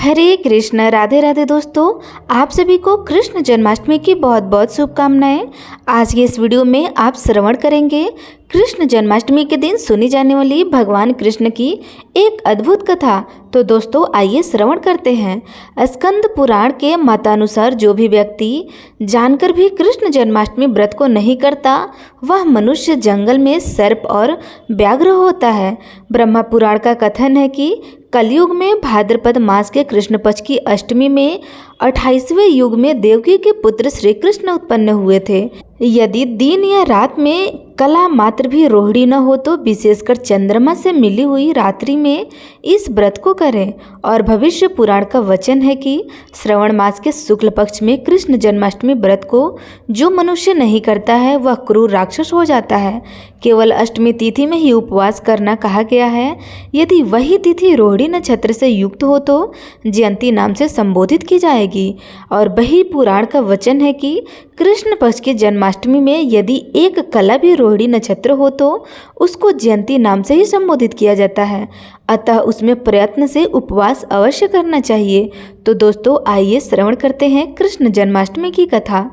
हरे कृष्ण, राधे राधे दोस्तों। आप सभी को कृष्ण जन्माष्टमी की बहुत बहुत शुभकामनाएं। आज के इस वीडियो में आप श्रवण करेंगे कृष्ण जन्माष्टमी के दिन सुनी जाने वाली भगवान कृष्ण की एक अद्भुत कथा। तो दोस्तों आइए श्रवण करते हैं। स्कंद पुराण के मतानुसार जो भी व्यक्ति जानकर भी कृष्ण जन्माष्टमी व्रत को नहीं करता वह मनुष्य जंगल में सर्प और व्याघ्र होता है। ब्रह्मा पुराण का कथन है कि कलयुग में भाद्रपद मास के कृष्ण पक्ष की अष्टमी में 28वें युग में देवकी के पुत्र श्री कृष्ण उत्पन्न हुए थे। यदि दिन या रात में कला मात्र भी रोहिणी न हो तो विशेषकर चंद्रमा से मिली हुई रात्रि में इस व्रत को करें। और भविष्य पुराण का वचन है कि श्रवण मास के शुक्ल पक्ष में कृष्ण जन्माष्टमी व्रत को जो मनुष्य नहीं करता है वह क्रूर राक्षस हो जाता है। केवल अष्टमी तिथि में ही उपवास करना कहा गया है। यदि वही तिथि रोहिणी नक्षत्र से युक्त हो तो जयंती नाम से संबोधित की जाएगी। और वही पुराण का वचन है कि कृष्ण पक्ष की जन्माष्टमी में यदि एक कला भी रोहिणी नक्षत्र हो तो उसको जयंती नाम से ही संबोधित किया जाता है। अतः उसमें प्रयत्न से उपवास अवश्य करना चाहिए। तो दोस्तों आइए श्रवण करते हैं कृष्ण जन्माष्टमी की कथा।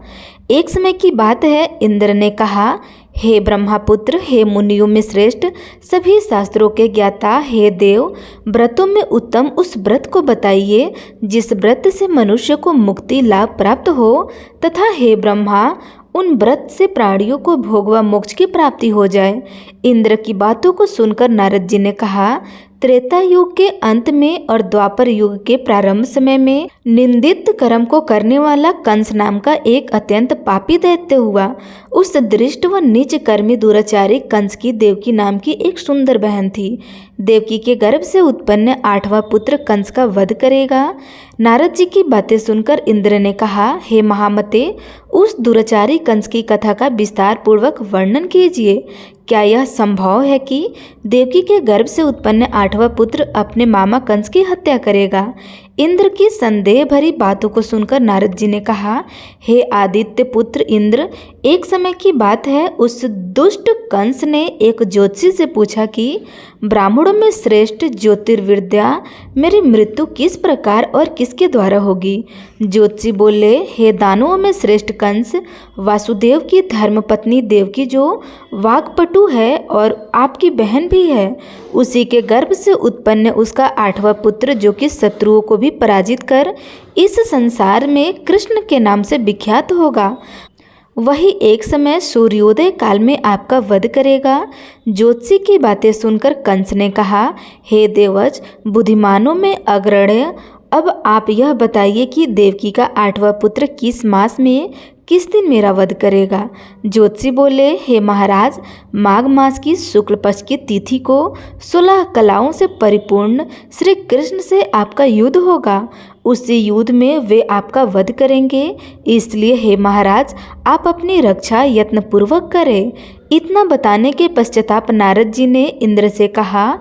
एक समय की बात है, इंद्र ने कहा, हे ब्रह्मापुत्र, हे मुनियों में श्रेष्ठ, सभी शास्त्रों के ज्ञाता, हे देव, व्रतों में उत्तम उस व्रत को बताइए जिस व्रत से मनुष्य को मुक्ति लाभ प्राप्त हो, तथा हे ब्रह्मा, उन व्रत से प्राणियों को भोग व मोक्ष की प्राप्ति हो जाए। इंद्र की बातों को सुनकर नारद जी ने कहा, त्रेता युग के अंत में और द्वापर युग के प्रारंभ समय में निंदित कर्म को करने वाला कंस नाम का एक अत्यंत पापी दैत्य हुआ। उस दृष्ट व नीच कर्मी दुराचारी कंस की देवकी नाम की एक सुंदर बहन थी। देवकी के गर्भ से उत्पन्न 8वां पुत्र कंस का वध करेगा। नारद जी की बातें सुनकर इंद्र ने कहा, हे महामते, उस दुराचारी कंस की कथा का विस्तार पूर्वक वर्णन कीजिए। क्या यह संभव है कि देवकी के गर्भ से उत्पन्न 8वां पुत्र अपने मामा कंस की हत्या करेगा? इंद्र की संदेह भरी बातों को सुनकर नारद जी ने कहा, हे आदित्य पुत्र इंद्र, एक समय की बात है, उस दुष्ट कंस ने एक ज्योतिषी से पूछा कि ब्राह्मणों में श्रेष्ठ ज्योतिर्विद्या मेरी मृत्यु किस प्रकार और किसके द्वारा होगी? ज्योतिषी बोले, हे दानवों में श्रेष्ठ कंस, वासुदेव की धर्मपत्नी देवकी जो वाक्पटु है और आपकी बहन भी है, उसी के गर्भ से उत्पन्न उसका 8वां पुत्र जो कि शत्रुओं को भी पराजित कर इस संसार में कृष्ण के नाम से विख्यात होगा, वही एक समय सूर्योदय काल में आपका वध करेगा। ज्योतिषी की बातें सुनकर कंस ने कहा, हे देवज, बुद्धिमानों में अग्रण्य, अब आप यह बताइए कि देवकी का 8वां पुत्र किस मास में किस दिन मेरा वध करेगा? ज्योतिषी बोले, हे महाराज, माघ मास की शुक्ल पक्ष की तिथि को 16 कलाओं से परिपूर्ण श्री कृष्ण से आपका युद्ध होगा। उसी युद्ध में वे आपका वध करेंगे। इसलिए हे महाराज, आप अपनी रक्षा यत्नपूर्वक करें। इतना बताने के पश्चाताप नारद जी ने इंद्र से कहा,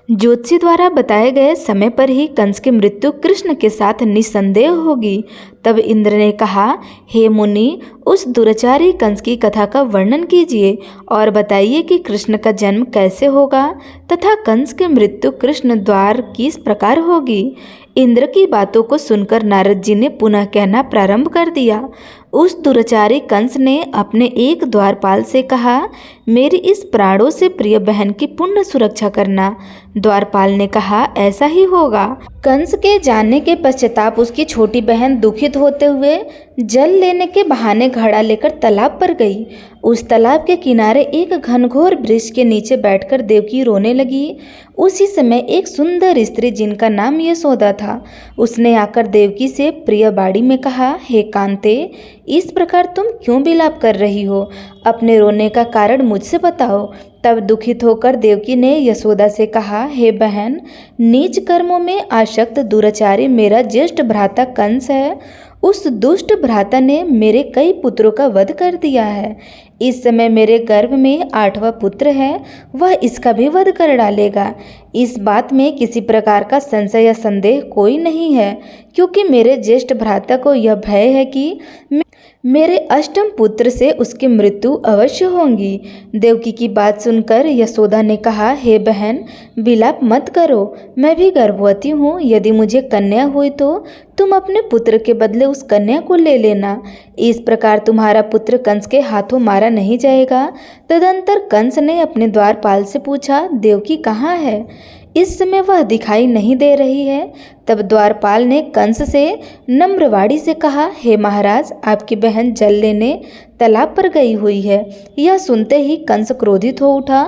ज्योतिषी द्वारा बताए गए समय पर ही कंस की मृत्यु कृष्ण के साथ निसंदेह होगी। तब इंद्र ने कहा, हे मुनि, उस दुराचारी कंस की कथा का वर्णन कीजिए और बताइए कि कृष्ण का जन्म कैसे होगा तथा कंस की मृत्यु कृष्ण द्वार किस प्रकार होगी। इंद्र की बातों को सुनकर नारद जी ने पुनः कहना प्रारंभ कर दिया। उस दुराचारी कंस ने अपने एक द्वारपाल से कहा, मेरी इस प्राणों से प्रिय बहन की पुण्य सुरक्षा करना। द्वारपाल ने कहा, ऐसा ही होगा। कंस के जाने के पश्चाताप उसकी छोटी बहन दुखित होते हुए जल लेने के बहाने घड़ा लेकर तालाब पर गई। उस तालाब के किनारे एक घनघोर वृक्ष के नीचे बैठकर देवकी रोने लगी। उसी समय एक सुंदर स्त्री जिनका नाम यशोदा था, उसने आकर देवकी से प्रिय बाड़ी में कहा, हे कांते, इस प्रकार तुम क्यों विलाप कर रही हो? अपने रोने का कारण मुझसे बताओ। तब दुखित होकर देवकी ने यशोदा से कहा, हे बहन, नीच कर्मों में आसक्त दुराचारी मेरा ज्येष्ठ भ्राता कंस है। उस दुष्ट भ्राता ने मेरे कई पुत्रों का वध कर दिया है। इस समय मेरे गर्भ में 8वां पुत्र है, वह इसका भी वध कर डालेगा। इस बात में किसी प्रकार का संशय या संदेह कोई नहीं है, क्योंकि मेरे ज्येष्ठ भ्राता को यह भय है कि मेरे अष्टम पुत्र से उसकी मृत्यु अवश्य होगी। देवकी की बात सुनकर यशोदा ने कहा, हे बहन, विलाप मत करो, मैं भी गर्भवती हूँ। यदि मुझे कन्या हुई तो तुम अपने पुत्र के बदले उस कन्या को ले लेना। इस प्रकार तुम्हारा पुत्र कंस के हाथों मारा नहीं जाएगा। तदंतर कंस ने अपने द्वारपाल से पूछा, देवकी कहाँ है? इस समय वह दिखाई नहीं दे रही है। तब द्वारपाल ने कंस से नम्रवाणी से कहा, हे महाराज, आपकी बहन जल लेने तालाब पर गई हुई है। यह सुनते ही कंस क्रोधित हो उठा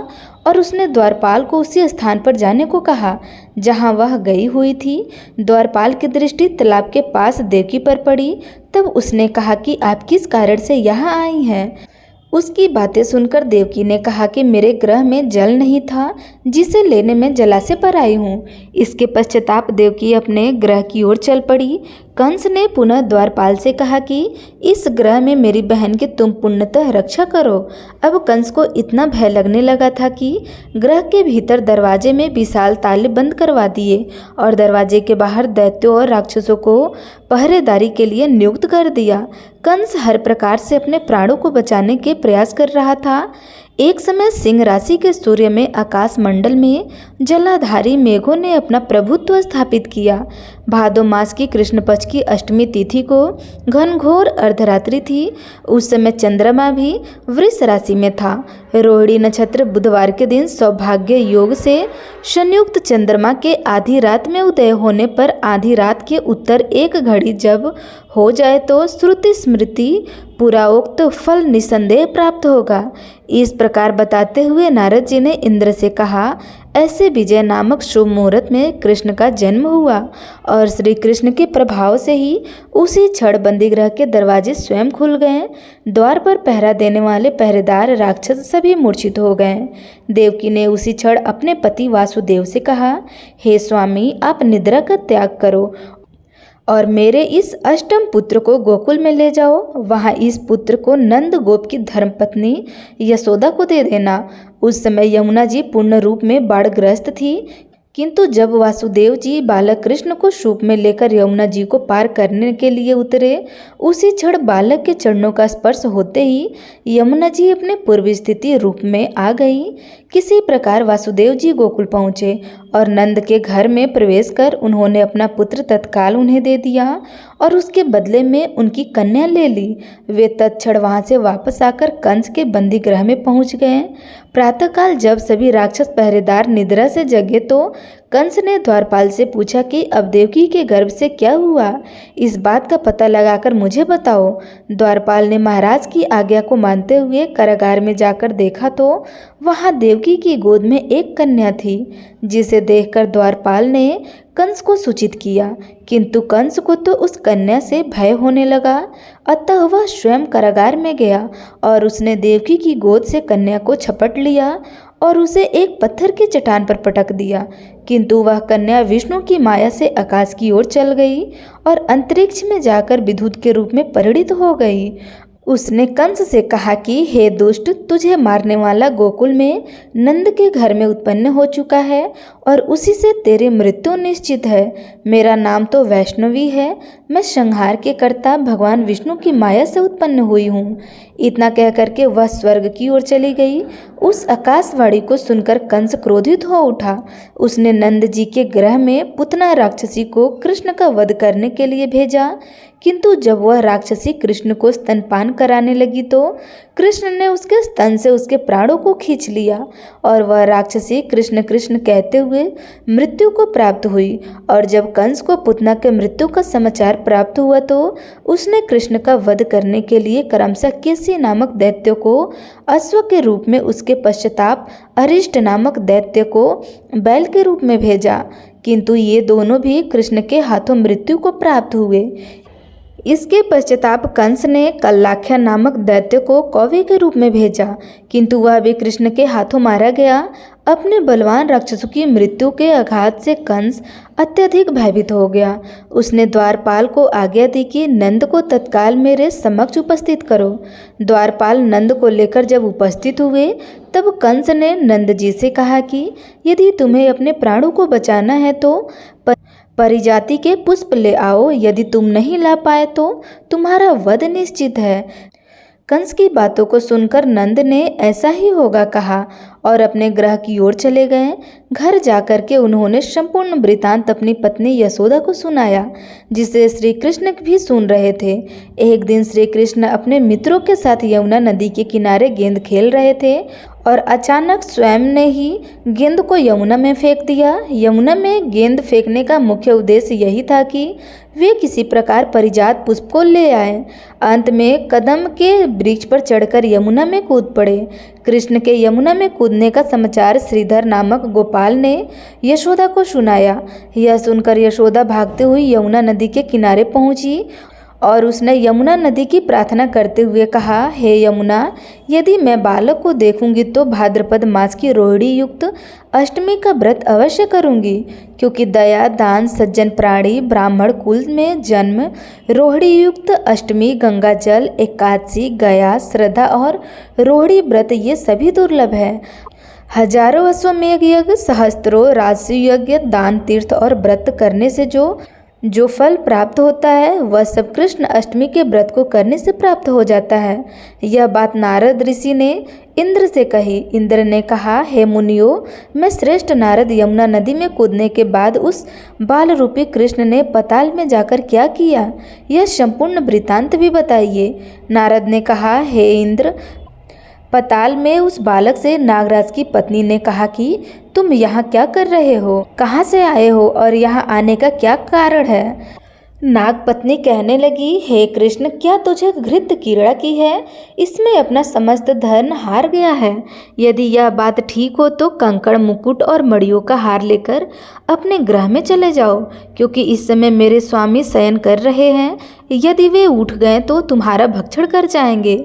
और उसने द्वारपाल को उसी स्थान पर जाने को कहा जहां वह गई हुई थी। द्वारपाल की दृष्टि तालाब के पास देवकी पर पड़ी। तब उसने कहा कि आप किस कारण से यहाँ आई हैं? उसकी बातें सुनकर देवकी ने कहा कि मेरे गृह में जल नहीं था, जिसे लेने मैं जलाशय पर आई हूँ। इसके पश्चाताप देवकी अपने गृह की ओर चल पड़ी। कंस ने पुनः द्वारपाल से कहा कि इस गृह में मेरी बहन की तुम पुण्यतः रक्षा करो। अब कंस को इतना भय लगने लगा था कि गृह के भीतर दरवाजे में विशाल ताले बंद करवा दिए और दरवाजे के बाहर दैत्यों और राक्षसों को पहरेदारी के लिए नियुक्त कर दिया। कंस हर प्रकार से अपने प्राणों को बचाने के प्रयास कर रहा था। एक समय सिंह राशि के सूर्य में आकाश मंडल में जलाधारी मेघों ने अपना प्रभुत्व स्थापित किया। भादो मास की कृष्ण पक्ष की अष्टमी तिथि को घनघोर अर्धरात्रि थी। उस समय चंद्रमा भी वृष राशि में था। रोहिणी नक्षत्र बुधवार के दिन सौभाग्य योग से संयुक्त चंद्रमा के आधी रात में उदय होने पर आधी रात के उत्तर एक घड़ी जब हो जाए तो श्रुति स्मृति पुराउक्त फल निसंदेह प्राप्त होगा। इस प्रकार बताते हुए नारद जी ने इंद्र से कहा, ऐसे विजय नामक शुभ मुहूर्त में कृष्ण का जन्म हुआ और श्री कृष्ण के प्रभाव से ही उसी क्षण बंदीगृह के दरवाजे स्वयं खुल गए। द्वार पर पहरा देने वाले पहरेदार राक्षस सभी मूर्छित हो गए। देवकी ने उसी क्षण अपने पति वासुदेव से कहा, हे स्वामी, आप निद्रा का त्याग करो और मेरे इस अष्टम पुत्र को गोकुल में ले जाओ। वहाँ इस पुत्र को नंद गोप की धर्मपत्नी यशोदा को दे देना। उस समय यमुना जी पूर्ण रूप में बाढ़ग्रस्त थी, किंतु जब वासुदेव जी बालक कृष्ण को सूप में लेकर यमुना जी को पार करने के लिए उतरे, उसी क्षण बालक के चरणों का स्पर्श होते ही यमुना जी अपने पूर्व स्थिति रूप में आ गई। किसी प्रकार वासुदेव जी गोकुल पहुँचे और नंद के घर में प्रवेश कर उन्होंने अपना पुत्र तत्काल उन्हें दे दिया और उसके बदले में उनकी कन्या ले ली। वे तत्क्षण वहाँ से वापस आकर कंस के बंदी गृह में पहुँच गए। प्रातःकाल जब सभी राक्षस पहरेदार निद्रा से जगे तो कंस ने द्वारपाल से पूछा कि अब देवकी के गर्भ से क्या हुआ, इस बात का पता लगाकर मुझे बताओ। द्वारपाल ने महाराज की आज्ञा को मानते हुए कारागार में जाकर देखा तो वहां देवकी की गोद में एक कन्या थी, जिसे देखकर द्वारपाल ने कंस को सूचित किया, किंतु कंस को तो उस कन्या से भय होने लगा। अतः वह स्वयं कारागार में गया और उसने देवकी की गोद से कन्या को झपट लिया और उसे एक पत्थर की चट्टान पर पटक दिया। किंतु वह कन्या विष्णु की माया से आकाश की ओर चल गई और अंतरिक्ष में जाकर विद्युत के रूप में परिणित हो गई। उसने कंस से कहा कि हे दुष्ट, तुझे मारने वाला गोकुल में नंद के घर में उत्पन्न हो चुका है और उसी से तेरी मृत्यु निश्चित है। मेरा नाम तो वैष्णवी है, मैं संहार के कर्ता भगवान विष्णु की माया से उत्पन्न हुई हूँ। इतना कह करके वह स्वर्ग की ओर चली गई। उस आकाशवाणी को सुनकर कंस क्रोधित हो उठा। उसने नंद जी के गृह में पुतना राक्षसी को कृष्ण का वध करने के लिए भेजा, किंतु जब वह राक्षसी कृष्ण को स्तनपान कराने लगी तो कृष्ण ने उसके स्तन से उसके प्राणों को खींच लिया और वह राक्षसी कृष्ण कृष्ण कहते हुए मृत्यु को प्राप्त हुई। और जब कंस को पुतना के मृत्यु का समाचार प्राप्त हुआ तो उसने कृष्ण का वध करने के लिए क्रमशः केसी नामक दैत्य को अश्व के रूप में, उसके पश्चाताप अरिष्ट नामक दैत्य को बैल के रूप में भेजा, किंतु ये दोनों भी कृष्ण के हाथों मृत्यु को प्राप्त हुए। इसके पश्चाताप कंस ने कल्लाख्या नामक दैत्य को कौवे के रूप में भेजा, किंतु वह भी कृष्ण के हाथों मारा गया। अपने बलवान राक्षसों की मृत्यु के आघात से कंस अत्यधिक भयभीत हो गया। उसने द्वारपाल को आज्ञा दी कि नंद को तत्काल मेरे समक्ष उपस्थित करो। द्वारपाल नंद को लेकर जब उपस्थित हुए तब कंस ने नंद जी से कहा कि यदि तुम्हें अपने प्राणों को बचाना है तो परिजाति के पुष्प ले आओ, यदि तुम नहीं ला पाए तो तुम्हारा वध निश्चित है। कंस की बातों को सुनकर नंद ने ऐसा ही होगा कहा और अपने गृह की ओर चले गए। घर जाकर के उन्होंने संपूर्ण वृतांत अपनी पत्नी यशोदा को सुनाया, जिसे श्री कृष्ण भी सुन रहे थे। एक दिन श्री कृष्ण अपने मित्रों के साथ यमुना नदी के किनारे गेंद खेल रहे थे और अचानक स्वयं ने ही गेंद को यमुना में फेंक दिया। यमुना में गेंद फेंकने का मुख्य उद्देश्य यही था कि वे किसी प्रकार परिजात पुष्प को ले आए। अंत में कदम के वृक्ष पर चढ़कर यमुना में कूद पड़े। कृष्ण के यमुना में कूदने का समाचार श्रीधर नामक गोपाल ने यशोदा को सुनाया। यह सुनकर यशोदा भागते हुई यमुना नदी के किनारे पहुंची और उसने यमुना नदी की प्रार्थना करते हुए कहा, हे यमुना, यदि मैं बालक को देखूंगी तो भाद्रपद मास की रोहिणी युक्त अष्टमी का व्रत अवश्य करूंगी, क्योंकि दया, दान, सज्जन प्राणी, ब्राह्मण कुल में जन्म, रोहिणी युक्त अष्टमी, गंगा जल, एकादशी, गया, श्रद्धा और रोहिणी व्रत ये सभी दुर्लभ है। हजारों अश्वमेध यज्ञ, सहस्त्रों राजसी यज्ञ, दान, तीर्थ और व्रत करने से जो फल प्राप्त होता है वह सब कृष्ण अष्टमी के व्रत को करने से प्राप्त हो जाता है। यह बात नारद ऋषि ने इंद्र से कही। इंद्र ने कहा, हे मुनियों, मैं श्रेष्ठ नारद यमुना नदी में कूदने के बाद उस बाल रूपी कृष्ण ने पताल में जाकर क्या किया, यह संपूर्ण वृतांत भी बताइए। नारद ने कहा, हे इंद्र, पताल में उस बालक से नागराज की पत्नी ने कहा कि तुम यहाँ क्या कर रहे हो, कहाँ से आए हो और यहाँ आने का क्या कारण है। नाग पत्नी कहने लगी, हे कृष्ण, क्या तुझे घृत कीड़ा की है? इसमें अपना समस्त धन हार गया है। यदि यह बात ठीक हो तो कंकड़, मुकुट और मड़ियों का हार लेकर अपने गृह में चले जाओ, क्योंकि इस समय मेरे स्वामी शयन कर रहे हैं। यदि वे उठ गए तो तुम्हारा भक्षण कर जाएंगे।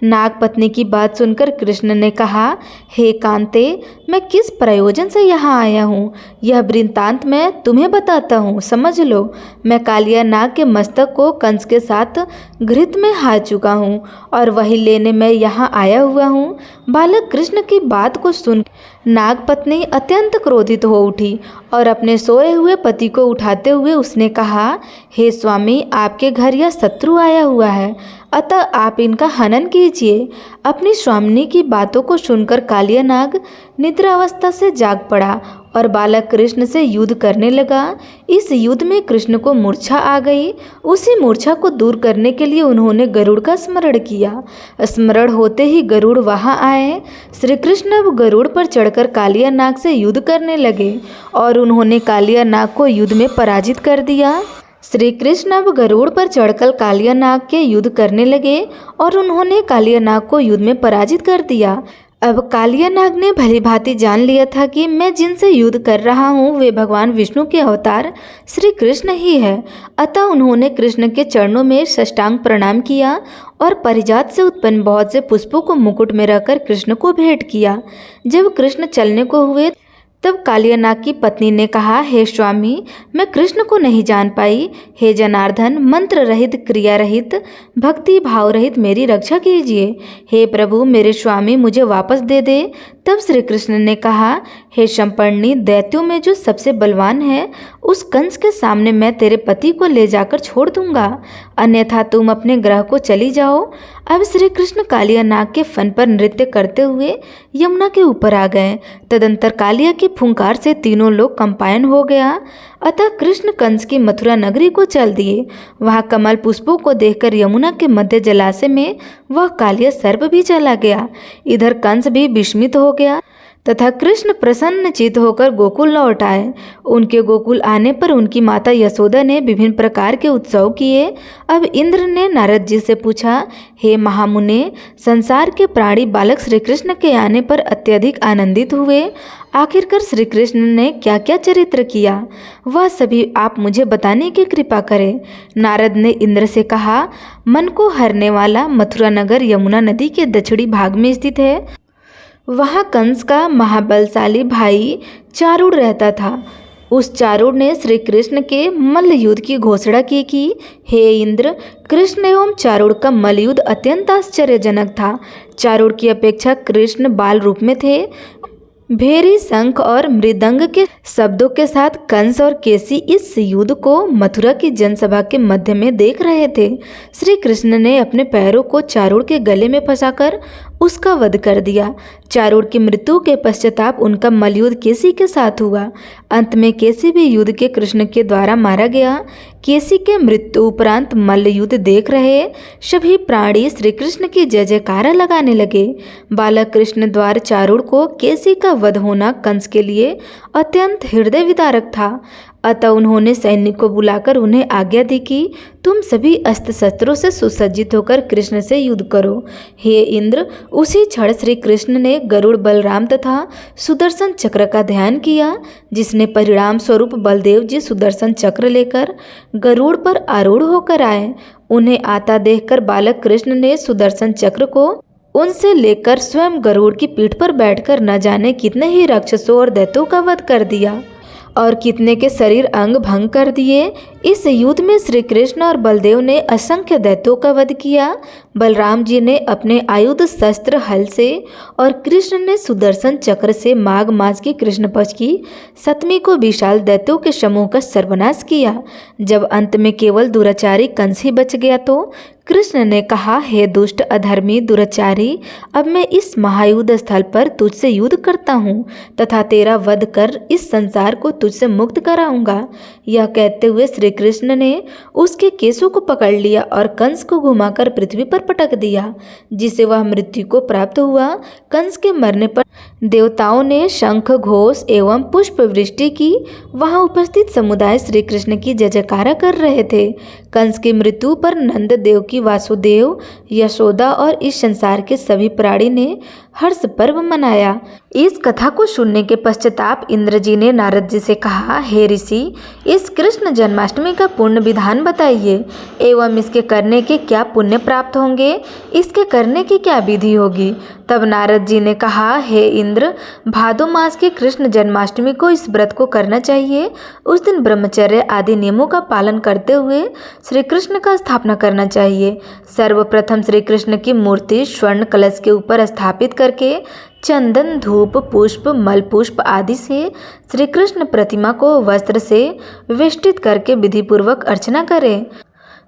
नाग पत्नी की बात सुनकर कृष्ण ने कहा, हे कांते, मैं किस प्रयोजन से यहाँ आया हूँ यह वृत्तांत मैं तुम्हें बताता हूँ, समझ लो। मैं कालिया नाग के मस्तक को कंस के साथ घृत में हार चुका हूँ और वही लेने मैं यहाँ आया हुआ हूँ। बालक कृष्ण की बात को सुन नाग पत्नी अत्यंत क्रोधित हो उठी और अपने सोए हुए पति को उठाते हुए उसने कहा, हे स्वामी, आपके घर यह शत्रु आया हुआ है, अतः आप इनका हनन कीजिए। अपनी स्वामिनी की बातों को सुनकर कालिया नाग निद्रावस्था से जाग पड़ा और बालक कृष्ण से युद्ध करने लगा। इस युद्ध में कृष्ण को मूर्छा आ गई। उसी मूर्छा को दूर करने के लिए उन्होंने गरुड़ का स्मरण किया। स्मरण होते ही गरुड़ वहां आए। श्री कृष्ण अब गरुड़ पर चढ़कर कालिया नाग से युद्ध करने लगे और उन्होंने कालिया नाग को युद्ध में पराजित कर दिया। श्री कृष्ण अब गरुड़ पर चढ़कर कालिया नाग के युद्ध करने लगे और उन्होंने कालिया नाग को युद्ध में पराजित कर दिया। अब कालिया नाग ने भली भांति जान लिया था कि मैं जिनसे युद्ध कर रहा हूँ वे भगवान विष्णु के अवतार श्री कृष्ण ही है। अतः उन्होंने कृष्ण के चरणों में साष्टांग प्रणाम किया और परिजात से उत्पन्न बहुत से पुष्पों को मुकुट में रखकर कृष्ण को भेंट किया। जब कृष्ण चलने को हुए तब कालिया नाग की पत्नी ने कहा, हे स्वामी, मैं कृष्ण को नहीं जान पाई। हे जनार्दन, मंत्र रहित, क्रिया रहित, भक्ति भाव रहित मेरी रक्षा कीजिए। हे प्रभु, मेरे स्वामी मुझे वापस दे दे। तब श्री कृष्ण ने कहा, हे शंपर्णी, दैत्यों में जो सबसे बलवान है उस कंस के सामने मैं तेरे पति को ले जाकर छोड़ दूंगा, अन्यथा तुम अपने ग्रह को चली जाओ। अब श्री कृष्ण कालिया नाग के फन पर नृत्य करते हुए यमुना के ऊपर आ गए। तदंतर कालिया की फुंकार से तीनों लोग कंपायन हो गया। अतः कृष्ण कंस की मथुरा नगरी को चल दिए। वहाँ कमल पुष्पों को देखकर यमुना के मध्य जलाशय में वह कालिया सर्प भी चला गया। इधर कंस भी विस्मित हो गया तथा कृष्ण प्रसन्नचित होकर गोकुल लौट आए। उनके गोकुल आने पर उनकी माता यशोदा ने विभिन्न प्रकार के उत्सव किए। अब इंद्र ने नारद जी से पूछा, हे महामुने, संसार के प्राणी बालक श्री कृष्ण के आने पर अत्यधिक आनंदित हुए। आखिरकार श्री कृष्ण ने क्या क्या चरित्र किया वह सभी आप मुझे बताने की कृपा करें। नारद ने इंद्र से कहा, मन को हरने वाला मथुरा नगर यमुना नदी के दक्षिणी भाग में स्थित है। वहाँ कंस का महाबलशाली भाई चारूड़ रहता था। उस चारूड़ ने श्री कृष्ण के मल्ल युद्ध की घोषणा की कि हे इंद्र, कृष्ण एवं चारूड़ का मल्ल युद्ध अत्यंत आश्चर्यजनक था। चारूड़ की अपेक्षा कृष्ण बाल रूप में थे। भेरी, शंख और मृदंग के शब्दों के साथ कंस और केसी इस युद्ध को मथुरा की जनसभा के मध्य में देख रहे थे। श्री कृष्ण ने अपने पैरों को चारूण के गले में फंसाकर उसका वध कर दिया। चारूण की मृत्यु के पश्चाताप उनका मल्लयुद्ध केसी के साथ हुआ। अंत में केसी भी युद्ध के कृष्ण के द्वारा मारा गया। केसी के मृत्यु उपरांत मल्ल युद्ध देख रहे सभी प्राणी श्री कृष्ण की जय जयकारा लगाने लगे। बालक कृष्ण द्वारा चारूण को केसी का वध होना कंस के लिए अत्यंत हृदय विदारक था। अतः उन्होंने सैनिक को बुलाकर उन्हें आज्ञा दी कि तुम सभी अस्त्र शस्त्रों से सुसज्जित होकर कृष्ण से युद्ध करो। हे इंद्र, उसी क्षण श्री कृष्ण ने गरुड़, बलराम तथा सुदर्शन चक्र का ध्यान किया, जिसने परिणाम स्वरूप बलदेव जी सुदर्शन चक्र लेकर गरुड़ पर आरूढ़ होकर आए। उन्हें आता देखकर बालक कृष्ण ने सुदर्शन चक्र को उनसे लेकर स्वयं गरुड़ की पीठ पर बैठकर न जाने कितने ही राक्षसों और दैत्यों का वध कर दिया और कितने के शरीर अंग भंग कर दिए। इस युद्ध में श्री कृष्ण और बलदेव ने असंख्य दैत्यों का वध किया। बलराम जी ने अपने आयुध शस्त्र हल से और कृष्ण ने सुदर्शन चक्र से माघ मास की कृष्ण पक्ष की सप्तमी को विशाल दैत्यों के समूह का सर्वनाश किया। जब अंत में केवल दुराचारी कंस ही बच गया तो कृष्ण ने कहा, हे दुष्ट, अधर्मी, दुराचारी, अब मैं इस महायुद्ध स्थल पर तुझसे युद्ध करता हूँ तथा तेरा वध कर इस संसार को तुझसे मुक्त कराऊंगा। यह कहते हुए श्री कृष्ण ने उसके केसों को पकड़ लिया और कंस को घुमाकर पृथ्वी पर पटक दिया, जिसे वह मृत्यु को प्राप्त हुआ। कंस के मरने पर देवताओं ने शंख घोष एवं पुष्प वृष्टि की। वहां उपस्थित समुदाय श्री कृष्ण की जय जयकारा कर रहे थे। कंस की मृत्यु पर नंद देव की वासुदेव, यशोदा और इस संसार के सभी प्राणी ने हर्ष पर्व मनाया। इस कथा को सुनने के पश्चाताप इंद्र जी ने नारद जी से कहा, हे ऋषि, इस कृष्ण जन्माष्टमी का पुण्य विधान बताइए एवं इसके करने के क्या पुण्य प्राप्त होंगे, इसके करने की क्या विधि होगी। तब नारद जी ने कहा, हे इंद्र, भादो मास के कृष्ण जन्माष्टमी को इस व्रत को करना चाहिए। उस दिन ब्रह्मचर्य आदि नियमों का पालन करते हुए श्री कृष्ण का स्थापना करना चाहिए। सर्वप्रथम श्री कृष्ण की मूर्ति स्वर्ण कलश के ऊपर स्थापित करके चंदन, धूप, पुष्प, मल पुष्प आदि से श्री कृष्ण प्रतिमा को वस्त्र से वेष्टित करके विधिपूर्वक अर्चना करें।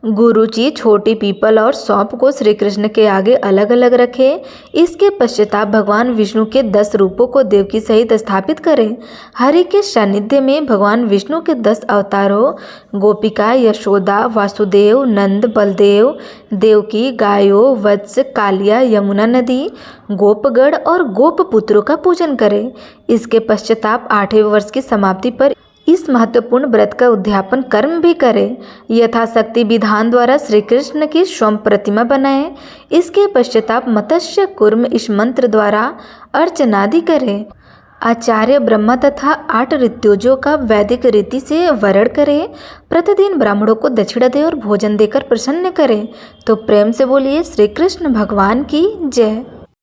गुरुजी छोटी पीपल और सौंप को श्री कृष्ण के आगे अलग अलग रखे। इसके पश्चाताप भगवान विष्णु के 10 रूपों को देवकी सहित स्थापित करें। हरि के सानिध्य में भगवान विष्णु के 10 अवतारों गोपिका, यशोदा, वासुदेव, नंद, बलदेव, देवकी, गायों, वत्स, कालिया, यमुना नदी, गोपगढ़ और गोपपुत्रों का पूजन करें। इसके पश्चाताप 8वें वर्ष की समाप्ति पर इस महत्वपूर्ण व्रत का उद्यापन कर्म भी करें। यथाशक्ति विधान द्वारा श्री कृष्ण की स्वयं प्रतिमा बनाएं। इसके पश्चाताप मत्स्य कूर्म इस मंत्र द्वारा अर्चनादि करें। आचार्य ब्रह्मा तथा 8 ऋत्विजों का वैदिक रीति से वरण करें। प्रतिदिन ब्राह्मणों को दक्षिणा दे और भोजन देकर प्रसन्न करें। तो प्रेम से बोलिए श्री कृष्ण भगवान की जय।